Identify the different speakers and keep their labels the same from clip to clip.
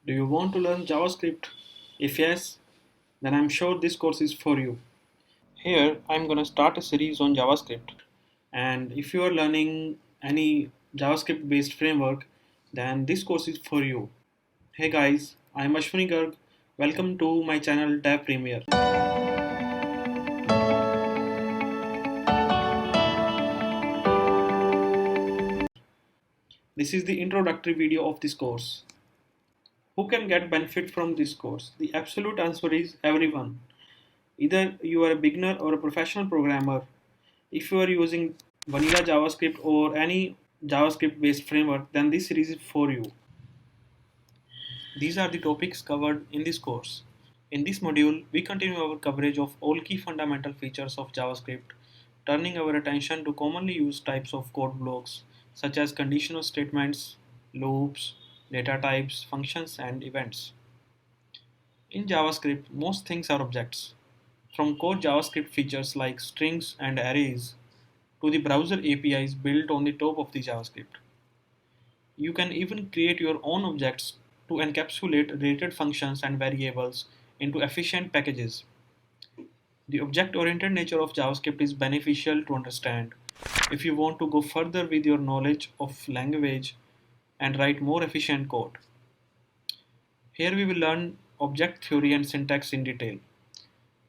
Speaker 1: Do you want to learn JavaScript? If yes, then I'm sure this course is for you. Here, I'm gonna start a series on JavaScript. And if you are learning any JavaScript based framework, then this course is for you. Hey guys, I'm Ashwini Garg. Welcome to my channel Dev Premier. This is the introductory video of this course. Who can get benefit from this course? The absolute answer is everyone. Either you are a beginner or a professional programmer. If you are using vanilla JavaScript or any JavaScript based framework, then this series is for you. These are the topics covered in this course. In this module, we continue our coverage of all key fundamental features of JavaScript, turning our attention to commonly used types of code blocks such as conditional statements, loops, data types, functions, and events. In JavaScript, most things are objects. From core JavaScript features like strings and arrays to the browser APIs built on the top of the JavaScript. You can even create your own objects to encapsulate related functions and variables into efficient packages. The object-oriented nature of JavaScript is beneficial to understand if you want to go further with your knowledge of language and write more efficient code. Here we will learn object theory and syntax in detail.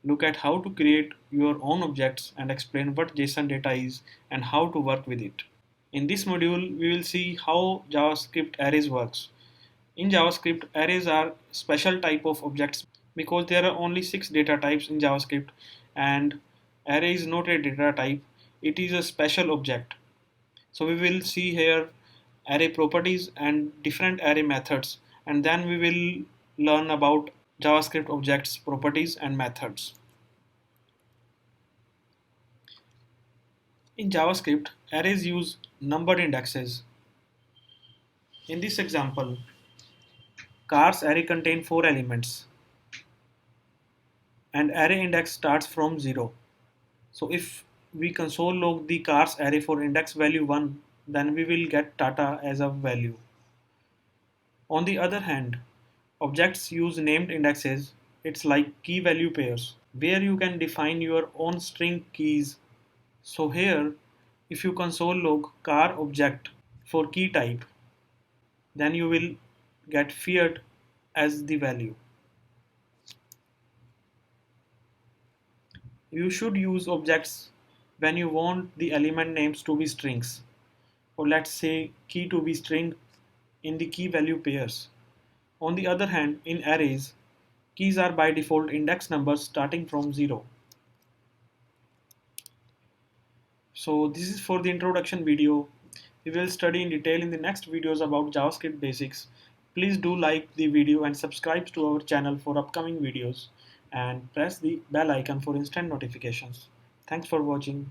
Speaker 1: Look at how to create your own objects and explain what JSON data is and how to work with it. In this module, we will see how JavaScript arrays works. In JavaScript, arrays are special type of objects because there are only 6 data types in JavaScript and array is not a data type, it is a special object. So we will see here array properties and different array methods, and then we will learn about JavaScript objects, properties and methods. In JavaScript, arrays use numbered indexes. In this example, cars array contain 4 elements and array index starts from 0. So if we console log the cars array for index value 1, then we will get data as a value. On the other hand, objects use named indexes. It's like key value pairs where you can define your own string keys. So here, if you console log car object for key type, then you will get Fiat as the value. You should use objects when you want the element names to be strings, or let's say key to be string in the key value pairs. On the other hand, in arrays, keys are by default index numbers starting from 0. So this is for the introduction video. We will study in detail in the next videos about JavaScript basics. Please do like the video and subscribe to our channel for upcoming videos and press the bell icon for instant notifications. Thanks for watching.